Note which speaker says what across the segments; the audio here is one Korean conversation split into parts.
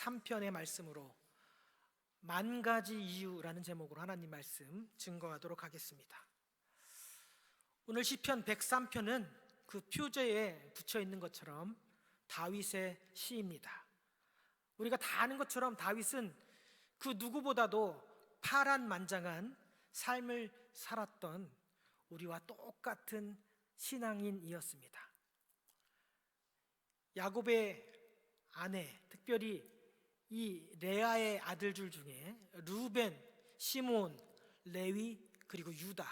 Speaker 1: 103편의 말씀으로 만 가지 이유라는 제목으로 하나님 말씀 증거하도록 하겠습니다. 오늘 시편 103편은 그 표제에 붙여 있는 것처럼 다윗의 시입니다. 우리가 다 아는 것처럼 다윗은 그 누구보다도 파란만장한 삶을 살았던 우리와 똑같은 신앙인이었습니다. 야곱의 아내, 특별히 이 레아의 아들들 중에 루벤, 시므온, 레위 그리고 유다,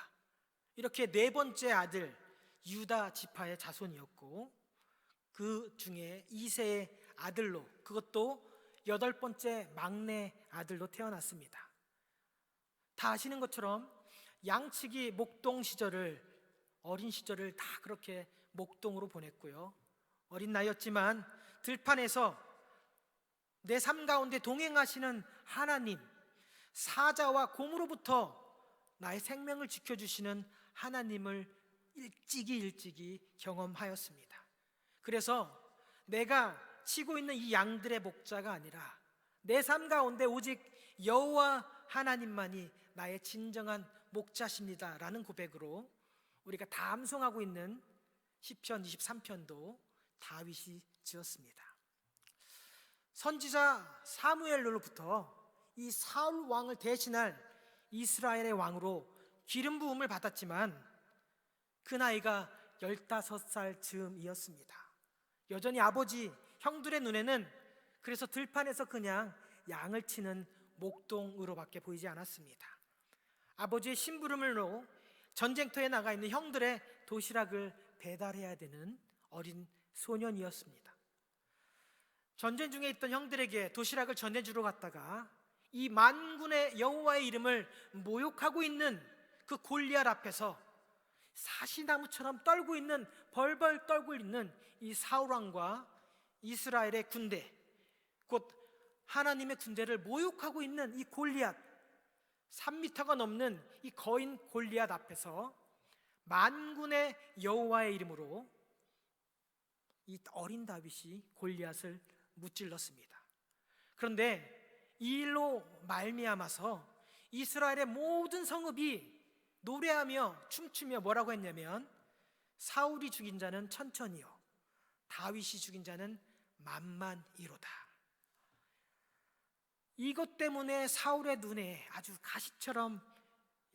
Speaker 1: 이렇게 네 번째 아들 유다 지파의 자손이었고, 그 중에 이세의 아들로, 그것도 여덟 번째 막내 아들로 태어났습니다. 다 아시는 것처럼 양치기 목동 시절을, 어린 시절을 다 그렇게 목동으로 보냈고요. 어린 나이였지만 들판에서 내 삶 가운데 동행하시는 하나님, 사자와 곰으로부터 나의 생명을 지켜주시는 하나님을 일찍이 경험하였습니다. 그래서 내가 치고 있는 이 양들의 목자가 아니라 내 삶 가운데 오직 여호와 하나님만이 나의 진정한 목자십니다 라는 고백으로 우리가 다 암송하고 있는 시편 23편도 다윗이 지었습니다. 선지자 사무엘로부터 이 사울 왕을 대신할 이스라엘의 왕으로 기름 부음을 받았지만 그 나이가 15살 즈음이었습니다. 여전히 아버지, 형들의 눈에는 그래서 들판에서 그냥 양을 치는 목동으로밖에 보이지 않았습니다. 아버지의 심부름으로 전쟁터에 나가 있는 형들의 도시락을 배달해야 되는 어린 소년이었습니다. 전쟁 중에 있던 형들에게 도시락을 전해주러 갔다가 이 만군의 여호와의 이름을 모욕하고 있는 그 골리앗 앞에서 사시나무처럼 떨고 있는, 벌벌 떨고 있는 이 사울 왕과 이스라엘의 군대, 곧 하나님의 군대를 모욕하고 있는 이 골리앗, 3m가 넘는 이 거인 골리앗 앞에서 만군의 여호와의 이름으로 이 어린 다윗이 골리앗을 무찔렀습니다. 그런데 이 일로 말미암아서 이스라엘의 모든 성읍이 노래하며 춤추며 뭐라고 했냐면, 사울이 죽인 자는 천천히요, 다윗이 죽인 자는 만만이로다. 이것 때문에 사울의 눈에 아주 가시처럼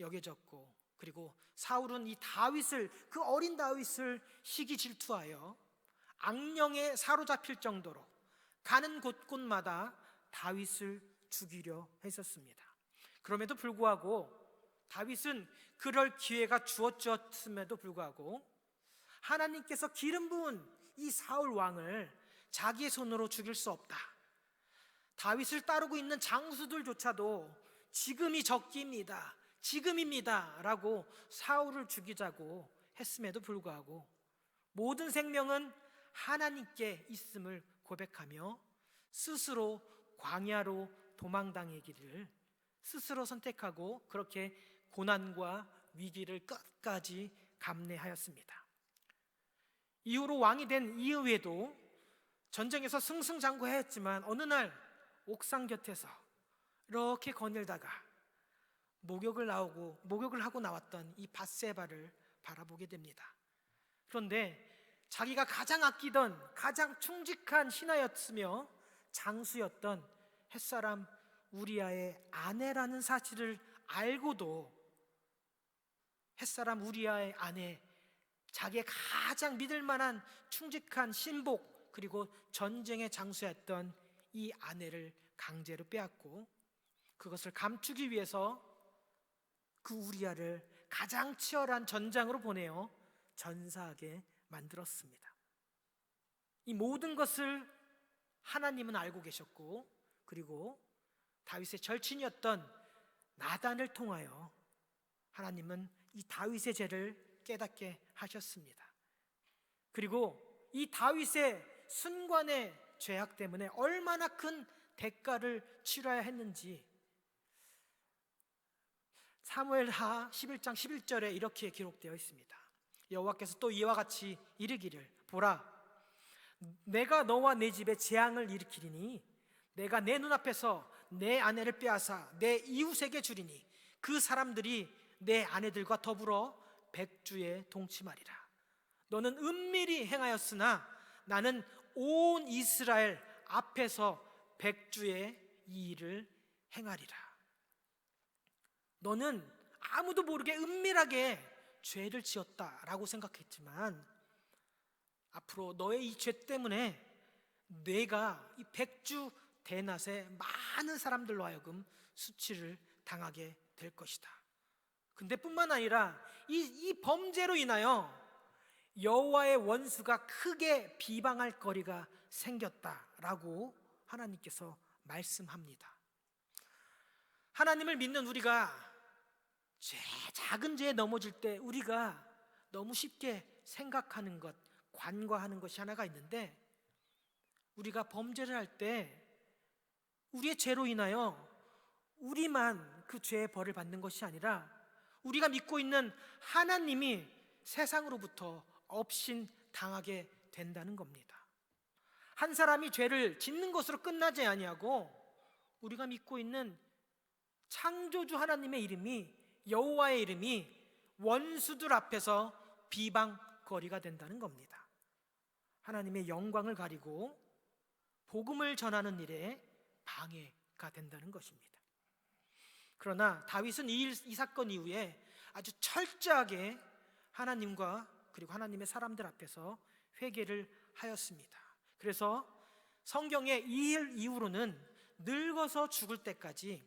Speaker 1: 여겨졌고, 그리고 사울은 이 다윗을, 그 어린 다윗을 시기 질투하여 악령에 사로잡힐 정도로 가는 곳곳마다 다윗을 죽이려 했었습니다. 그럼에도 불구하고 다윗은 그럴 기회가 주어졌음에도 불구하고 하나님께서 기름 부은 이 사울 왕을 자기의 손으로 죽일 수 없다, 다윗을 따르고 있는 장수들조차도 지금이 적기입니다, 지금입니다 라고 사울을 죽이자고 했음에도 불구하고 모든 생명은 하나님께 있음을 고백하며 스스로 광야로 도망다니기를 스스로 선택하고 그렇게 고난과 위기를 끝까지 감내하였습니다. 이후로 왕이 된 이후에도 전쟁에서 승승장구했지만 어느 날 옥상 곁에서 이렇게 거닐다가 목욕을 하고 나왔던 이 밧세바를 바라보게 됩니다. 그런데 자기가 가장 아끼던, 가장 충직한 신하였으며 장수였던 햇사람 우리아의 아내라는 사실을 알고도 햇사람 우리아의 아내, 자기의 가장 믿을 만한 충직한 신복, 그리고 전쟁의 장수였던 이 아내를 강제로 빼앗고 그것을 감추기 위해서 그 우리아를 가장 치열한 전장으로 보내어 전사하게 만들었습니다. 이 모든 것을 하나님은 알고 계셨고, 그리고 다윗의 절친이었던 나단을 통하여 하나님은 이 다윗의 죄를 깨닫게 하셨습니다. 그리고 이 다윗의 순간의 죄악 때문에 얼마나 큰 대가를 치러야 했는지 사무엘하 11장 11절에 이렇게 기록되어 있습니다. 여호와께서 또 이와 같이 이르기를, 보라, 내가 너와 내 집에 재앙을 일으키리니 내가 내 눈앞에서 내 아내를 빼앗아 내 이웃에게 주리니 그 사람들이 내 아내들과 더불어 백주에 동침하리라. 너는 은밀히 행하였으나 나는 온 이스라엘 앞에서 백주의 이 일을 행하리라. 너는 아무도 모르게 은밀하게 죄를 지었다라고 생각했지만 앞으로 너의 이 죄 때문에 내가 이 백주 대낮에 많은 사람들로 하여금 수치를 당하게 될 것이다. 근데 뿐만 아니라 이 범죄로 인하여 여호와의 원수가 크게 비방할 거리가 생겼다라고 하나님께서 말씀합니다. 하나님을 믿는 우리가 작은 죄에 넘어질 때 우리가 너무 쉽게 생각하는 것, 관과하는 것이 하나가 있는데, 우리가 범죄를 할 때 우리의 죄로 인하여 우리만 그 죄의 벌을 받는 것이 아니라 우리가 믿고 있는 하나님이 세상으로부터 업신 당하게 된다는 겁니다. 한 사람이 죄를 짓는 것으로 끝나지 아니하고 우리가 믿고 있는 창조주 하나님의 이름이, 여호와의 이름이 원수들 앞에서 비방거리가 된다는 겁니다. 하나님의 영광을 가리고 복음을 전하는 일에 방해가 된다는 것입니다. 그러나 다윗은 이 사건 이후에 아주 철저하게 하나님과 그리고 하나님의 사람들 앞에서 회개를 하였습니다. 그래서 성경의 이 일 이후로는 늙어서 죽을 때까지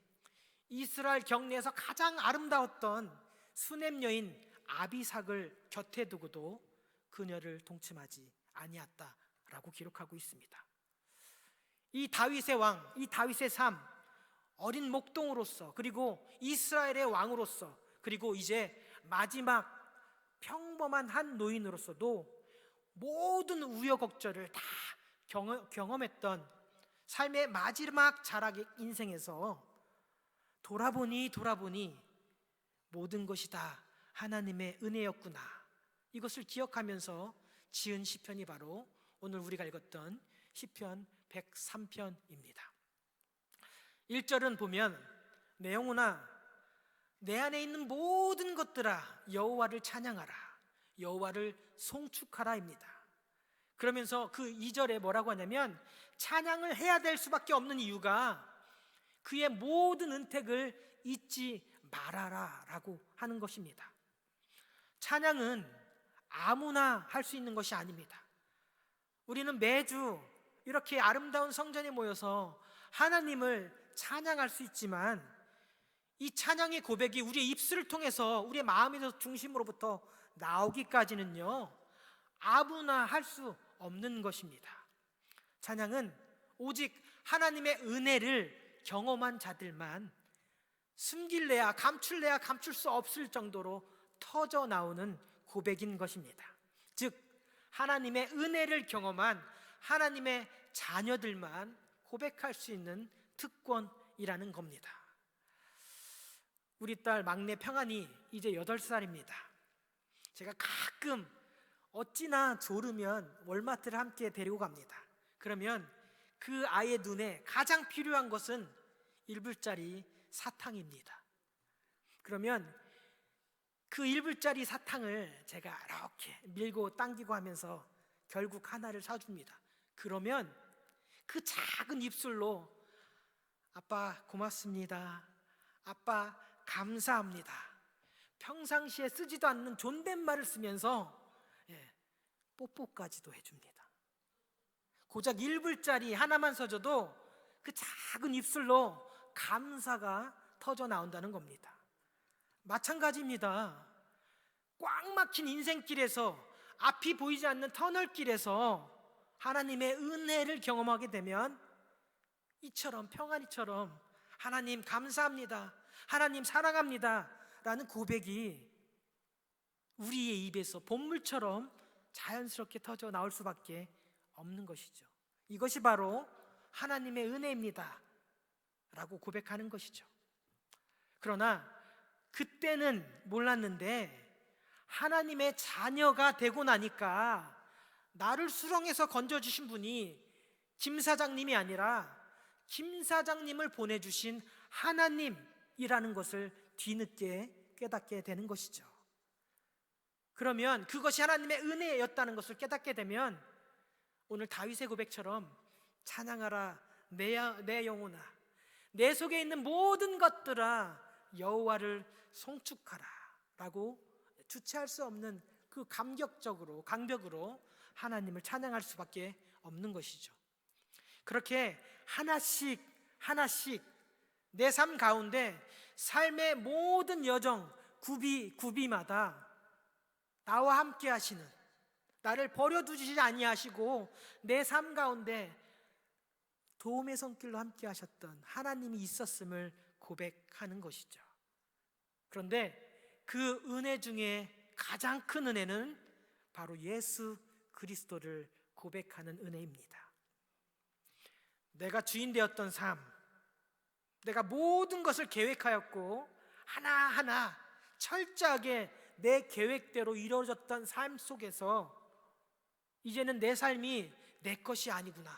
Speaker 1: 이스라엘 경내에서 가장 아름다웠던 수냄 여인 아비삭을 곁에 두고도 그녀를 동침하지 아니했다라고 기록하고 있습니다. 이 다윗의 왕, 이 다윗의 삶, 어린 목동으로서 그리고 이스라엘의 왕으로서 그리고 이제 마지막 평범한 한 노인으로서도 모든 우여곡절을 다 경험했던 삶의 마지막 자락의 인생에서 돌아보니 모든 것이 다 하나님의 은혜였구나, 이것을 기억하면서 지은 시편이 바로 오늘 우리가 읽었던 시편 103편입니다. 1절은 보면 내 영혼아 내 안에 있는 모든 것들아 여호와를 찬양하라, 여호와를 송축하라입니다. 그러면서 그 2절에 뭐라고 하냐면 찬양을 해야 될 수밖에 없는 이유가 그의 모든 은택을 잊지 말아라 라고 하는 것입니다. 찬양은 아무나 할 수 있는 것이 아닙니다. 우리는 매주 이렇게 아름다운 성전에 모여서 하나님을 찬양할 수 있지만 이 찬양의 고백이 우리의 입술을 통해서 우리의 마음의 중심으로부터 나오기까지는요 아무나 할 수 없는 것입니다. 찬양은 오직 하나님의 은혜를 경험한 자들만 숨길래야 감출래야 감출 수 없을 정도로 터져 나오는 고백인 것입니다. 즉 하나님의 은혜를 경험한 하나님의 자녀들만 고백할 수 있는 특권이라는 겁니다. 우리 딸 막내 평안이 이제 8살입니다. 제가 가끔 어찌나 졸으면 월마트를 함께 데리고 갑니다. 그러면 그 아이의 눈에 가장 필요한 것은 1불짜리 사탕입니다. 그러면 그 1불짜리 사탕을 제가 이렇게 밀고 당기고 하면서 결국 하나를 사줍니다. 그러면 그 작은 입술로 아빠 고맙습니다, 아빠 감사합니다, 평상시에 쓰지도 않는 존댓말을 쓰면서 뽀뽀까지도 해줍니다. 고작 1불짜리 하나만 써줘도 그 작은 입술로 감사가 터져 나온다는 겁니다. 마찬가지입니다. 꽉 막힌 인생길에서 앞이 보이지 않는 터널길에서 하나님의 은혜를 경험하게 되면 이처럼 평안이처럼 하나님 감사합니다, 하나님 사랑합니다 라는 고백이 우리의 입에서 본물처럼 자연스럽게 터져 나올 수밖에 없는 것이죠. 이것이 바로 하나님의 은혜입니다 라고 고백하는 것이죠. 그러나 그때는 몰랐는데 하나님의 자녀가 되고 나니까 나를 수렁에서 건져주신 분이 김 사장님이 아니라 김 사장님을 보내주신 하나님이라는 것을 뒤늦게 깨닫게 되는 것이죠. 그러면 그것이 하나님의 은혜였다는 것을 깨닫게 되면 오늘 다윗의 고백처럼 찬양하라 내 영혼아, 내 속에 있는 모든 것들아 여호와를 송축하라 라고 주체할 수 없는 그 강벽으로 하나님을 찬양할 수밖에 없는 것이죠. 그렇게 하나씩 내 삶 가운데 삶의 모든 여정 구비마다 나와 함께 하시는, 나를 버려두지 아니하시고 내 삶 가운데 도움의 손길로 함께 하셨던 하나님이 있었음을 고백하는 것이죠. 그런데 그 은혜 중에 가장 큰 은혜는 바로 예수 그리스도를 고백하는 은혜입니다. 내가 주인 되었던 삶, 내가 모든 것을 계획하였고 하나하나 철저하게 내 계획대로 이루어졌던 삶 속에서 이제는 내 삶이 내 것이 아니구나,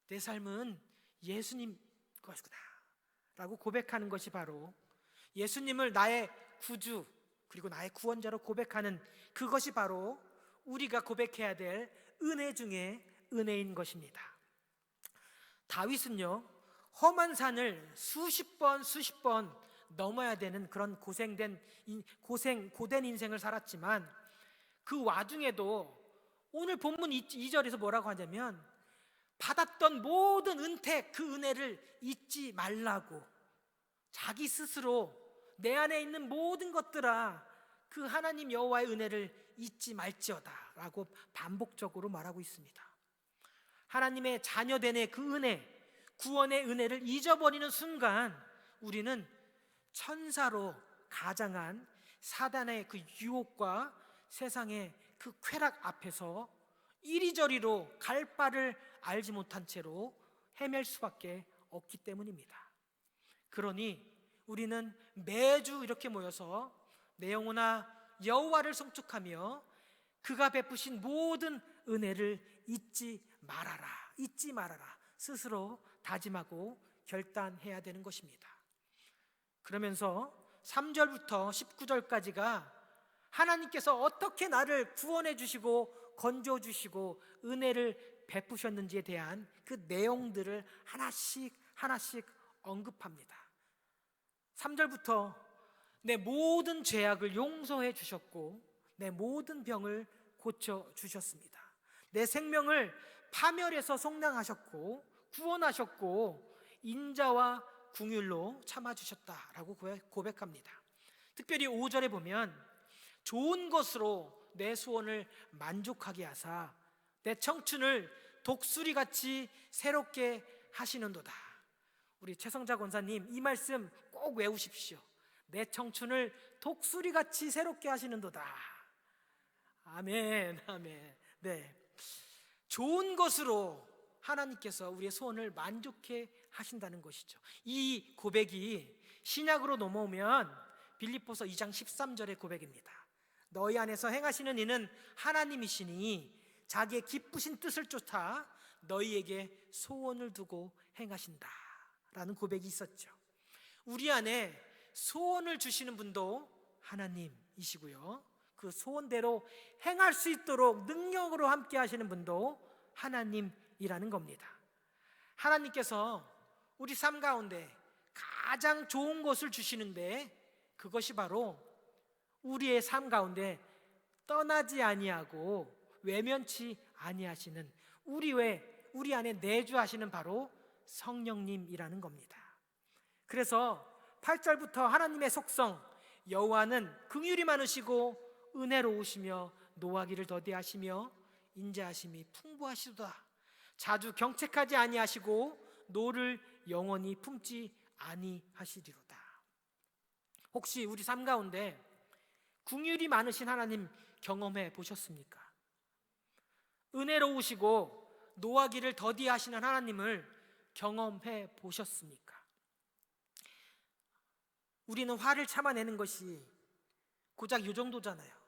Speaker 1: 내 삶은 예수님 것이구나 라고 고백하는 것이 바로 예수님을 나의 구주 그리고 나의 구원자로 고백하는 그것이 바로 우리가 고백해야 될 은혜 중에 은혜인 것입니다. 다윗은요, 험한 산을 수십 번 넘어야 되는 그런 고된 인생을 살았지만 그 와중에도 오늘 본문 2절에서 뭐라고 하냐면 받았던 모든 은택, 그 은혜를 잊지 말라고, 자기 스스로 내 안에 있는 모든 것들아 그 하나님 여호와의 은혜를 잊지 말지어다 라고 반복적으로 말하고 있습니다. 하나님의 자녀됨의 그 은혜, 구원의 은혜를 잊어버리는 순간 우리는 천사로 가장한 사단의 그 유혹과 세상의 그 쾌락 앞에서 이리저리로 갈 바를 알지 못한 채로 헤맬 수밖에 없기 때문입니다. 그러니 우리는 매주 이렇게 모여서 내 영혼아 여호와를 송축하며 그가 베푸신 모든 은혜를 잊지 말아라 스스로 다짐하고 결단해야 되는 것입니다. 그러면서 3절부터 19절까지가 하나님께서 어떻게 나를 구원해 주시고 건져 주시고 은혜를 베푸셨는지에 대한 그 내용들을 하나씩 언급합니다. 3절부터 내 모든 죄악을 용서해 주셨고 내 모든 병을 고쳐 주셨습니다. 내 생명을 파멸에서 속량하셨고 구원하셨고 인자와 긍휼로 참아주셨다라고 고백합니다. 특별히 5절에 보면 좋은 것으로 내 소원을 만족하게 하사 내 청춘을 독수리같이 새롭게 하시는도다. 우리 최성자 권사님 이 말씀 꼭 외우십시오. 내 청춘을 독수리같이 새롭게 하시는도다. 아멘. 네, 좋은 것으로 하나님께서 우리의 소원을 만족해 하신다는 것이죠. 이 고백이 신약으로 넘어오면 빌립보서 2장 13절의 고백입니다. 너희 안에서 행하시는 이는 하나님이시니 자기의 기쁘신 뜻을 쫓아 너희에게 소원을 두고 행하신다 라는 고백이 있었죠. 우리 안에 소원을 주시는 분도 하나님이시고요, 그 소원대로 행할 수 있도록 능력으로 함께 하시는 분도 하나님이라는 겁니다. 하나님께서 우리 삶 가운데 가장 좋은 것을 주시는데 그것이 바로 우리의 삶 가운데 떠나지 아니하고 외면치 아니하시는 우리 안에 내주하시는 바로 성령님이라는 겁니다. 그래서 8절부터 하나님의 속성 여호와는 긍휼이 많으시고 은혜로우시며 노하기를 더디하시며 인자하심이 풍부하시도다. 자주 경책하지 아니하시고 노를 영원히 품지 아니하시리로다. 혹시 우리 삶 가운데 긍휼이 많으신 하나님 경험해 보셨습니까? 은혜로우시고 노하기를 더디하시는 하나님을 경험해 보셨습니까? 우리는 화를 참아내는 것이 고작 이 정도잖아요.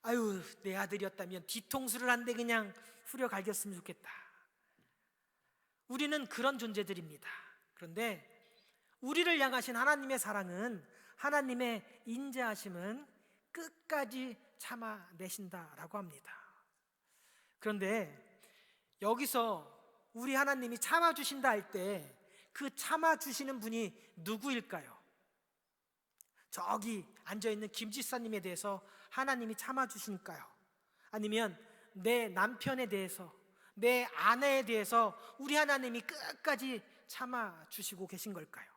Speaker 1: 아유, 내 아들이었다면 뒤통수를 한 대 그냥 후려 갈겼으면 좋겠다. 우리는 그런 존재들입니다. 그런데 우리를 향하신 하나님의 사랑은, 하나님의 인자하심은 끝까지 참아내신다라고 합니다. 그런데 여기서 우리 하나님이 참아주신다 할 때 그 참아주시는 분이 누구일까요? 저기 앉아있는 김 지사님에 대해서 하나님이 참아주시니까요? 아니면 내 남편에 대해서, 내 아내에 대해서 우리 하나님이 끝까지 참아주시고 계신 걸까요?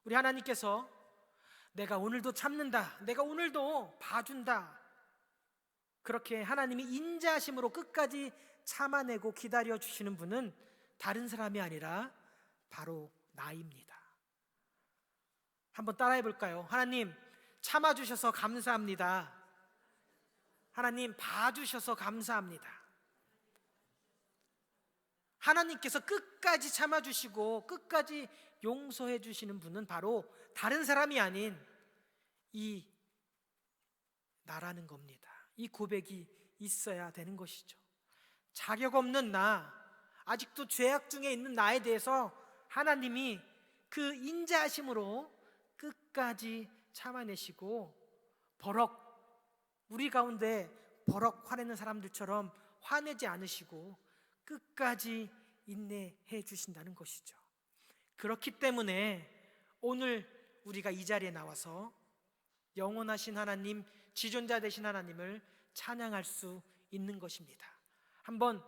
Speaker 1: 우리 하나님께서 내가 오늘도 참는다, 내가 오늘도 봐준다, 그렇게 하나님이 인자하심으로 끝까지 참아내고 기다려주시는 분은 다른 사람이 아니라 바로 나입니다. 한번 따라해 볼까요? 하나님, 참아주셔서 감사합니다. 하나님, 봐주셔서 감사합니다. 하나님께서 끝까지 참아주시고 끝까지 용서해 주시는 분은 바로 다른 사람이 아닌 이 나라는 겁니다. 이 고백이 있어야 되는 것이죠. 자격 없는 나, 아직도 죄악 중에 있는 나에 대해서 하나님이 그 인자하심으로 끝까지 참아내시고 우리 가운데 버럭 화내는 사람들처럼 화내지 않으시고 끝까지 인내해 주신다는 것이죠. 그렇기 때문에 오늘 우리가 이 자리에 나와서 영원하신 하나님, 지존자 되신 하나님을 찬양할 수 있는 것입니다. 한번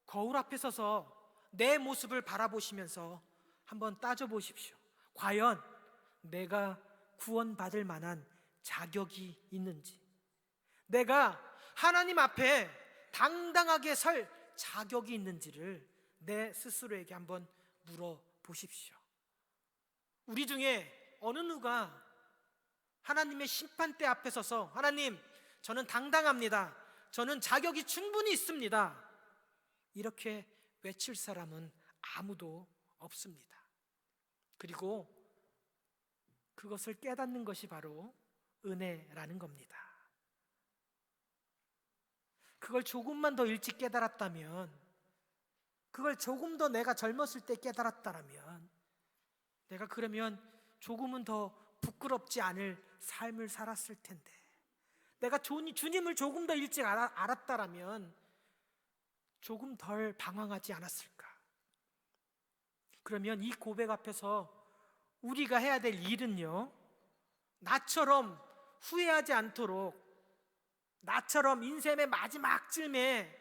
Speaker 1: 거울 앞에 서서 내 모습을 바라보시면서 한번 따져보십시오. 과연 내가 구원받을 만한 자격이 있는지, 내가 하나님 앞에 당당하게 설 자격이 있는지를 내 스스로에게 한번 물어보십시오. 우리 중에 어느 누가 하나님의 심판대 앞에 서서 하나님, 저는 당당합니다, 저는 자격이 충분히 있습니다, 이렇게 외칠 사람은 아무도 없습니다. 그리고 그것을 깨닫는 것이 바로 은혜라는 겁니다. 그걸 조금만 더 일찍 깨달았다면, 그걸 조금 더 내가 젊었을 때 깨달았다면 내가 그러면 조금은 더 부끄럽지 않을 삶을 살았을 텐데, 내가 주님을 조금 더 일찍 알았다면 조금 덜 방황하지 않았을까? 그러면 이 고백 앞에서 우리가 해야 될 일은요, 나처럼 후회하지 않도록, 나처럼 인생의 마지막 쯤에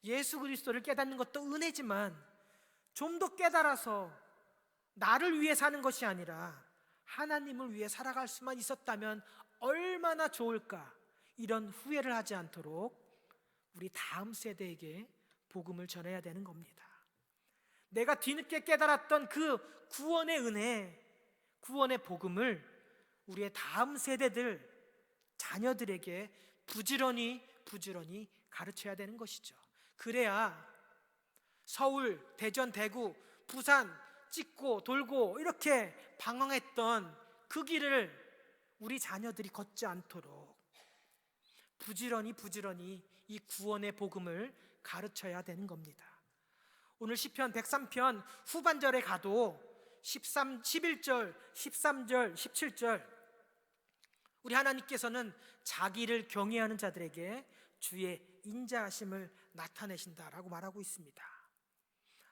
Speaker 1: 예수 그리스도를 깨닫는 것도 은혜지만 좀 더 깨달아서 나를 위해 사는 것이 아니라 하나님을 위해 살아갈 수만 있었다면 얼마나 좋을까, 이런 후회를 하지 않도록 우리 다음 세대에게 복음을 전해야 되는 겁니다. 내가 뒤늦게 깨달았던 그 구원의 은혜, 구원의 복음을 우리의 다음 세대들, 자녀들에게 부지런히 가르쳐야 되는 것이죠. 그래야 서울, 대전, 대구, 부산 찍고 돌고 이렇게 방황했던 그 길을 우리 자녀들이 걷지 않도록 부지런히 이 구원의 복음을 가르쳐야 되는 겁니다. 오늘 시편 103편 후반절에 가도 11절, 13절, 17절 우리 하나님께서는 자기를 경외하는 자들에게 주의 인자하심을 나타내신다라고 말하고 있습니다.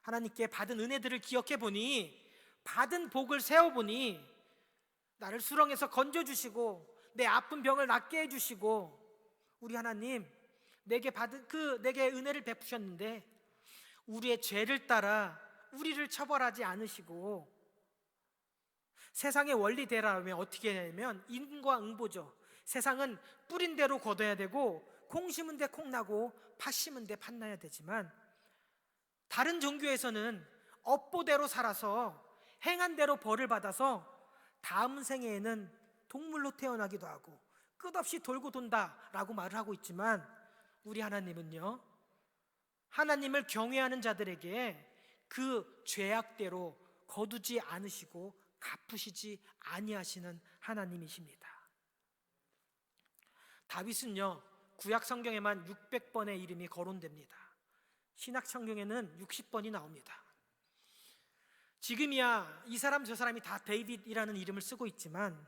Speaker 1: 하나님께 받은 은혜들을 기억해 보니, 받은 복을 세어보니, 나를 수렁에서 건져주시고 내 아픈 병을 낫게 해주시고, 우리 하나님 내게 은혜를 베푸셨는데 우리의 죄를 따라 우리를 처벌하지 않으시고 세상의 원리대로라면 어떻게 해냐면 인과응보죠. 세상은 뿌린 대로 거둬야 되고 콩 심은 데 콩 나고 팥 심은 데 팥 나야 되지만, 다른 종교에서는 업보대로 살아서 행한 대로 벌을 받아서 다음 생애에는 동물로 태어나기도 하고 끝없이 돌고 돈다라고 말을 하고 있지만, 우리 하나님은요, 하나님을 경외하는 자들에게 그 죄악대로 거두지 않으시고 갚으시지 아니하시는 하나님이십니다. 다윗은요, 구약 성경에만 600번의 이름이 거론됩니다. 신약성경에는 60번이 나옵니다. 지금이야 이 사람 저 사람이 다 데이빗이라는 이름을 쓰고 있지만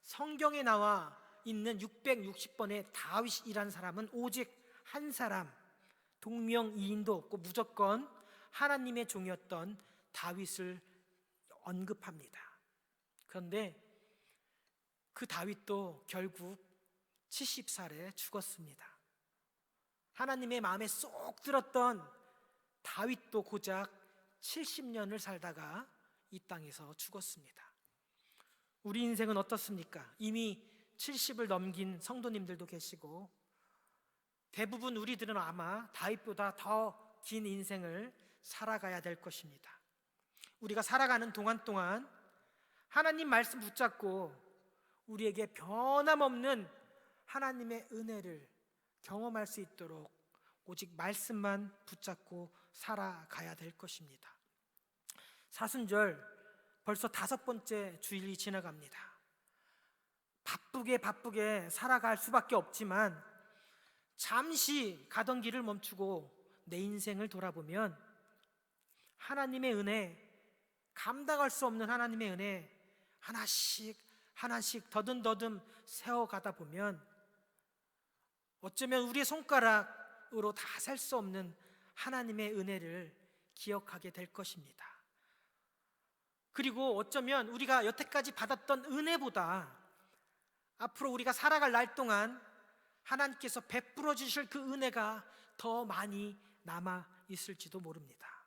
Speaker 1: 성경에 나와 있는 660번의 다윗이라는 사람은 오직 한 사람, 동명이인도 없고 무조건 하나님의 종이었던 다윗을 언급합니다. 그런데 그 다윗도 결국 70살에 죽었습니다. 하나님의 마음에 쏙 들었던 다윗도 고작 70년을 살다가 이 땅에서 죽었습니다. 우리 인생은 어떻습니까? 이미 70을 넘긴 성도님들도 계시고 대부분 우리들은 아마 다윗보다 더 긴 인생을 살아가야 될 것입니다. 우리가 살아가는 동안 하나님 말씀 붙잡고 우리에게 변함없는 하나님의 은혜를 경험할 수 있도록 오직 말씀만 붙잡고 살아가야 될 것입니다. 사순절 벌써 5번째 주일이 지나갑니다. 바쁘게 살아갈 수밖에 없지만 잠시 가던 길을 멈추고 내 인생을 돌아보면 하나님의 은혜, 감당할 수 없는 하나님의 은혜 하나씩 더듬더듬 세워가다 보면 어쩌면 우리의 손가락으로 다 셀 수 없는 하나님의 은혜를 기억하게 될 것입니다. 그리고 어쩌면 우리가 여태까지 받았던 은혜보다 앞으로 우리가 살아갈 날 동안 하나님께서 베풀어 주실 그 은혜가 더 많이 남아 있을지도 모릅니다.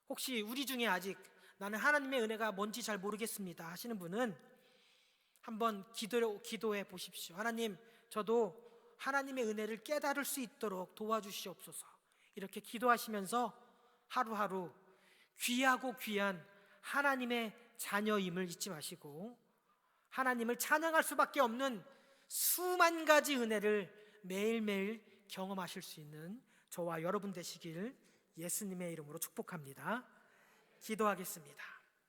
Speaker 1: 혹시 우리 중에 아직 나는 하나님의 은혜가 뭔지 잘 모르겠습니다 하시는 분은 한번 기도해 보십시오. 하나님, 저도 하나님의 은혜를 깨달을 수 있도록 도와주시옵소서. 이렇게 기도하시면서 하루하루 귀하고 귀한 하나님의 자녀임을 잊지 마시고 하나님을 찬양할 수밖에 없는 수만 가지 은혜를 매일매일 경험하실 수 있는 저와 여러분 되시길 예수님의 이름으로 축복합니다. 기도하겠습니다.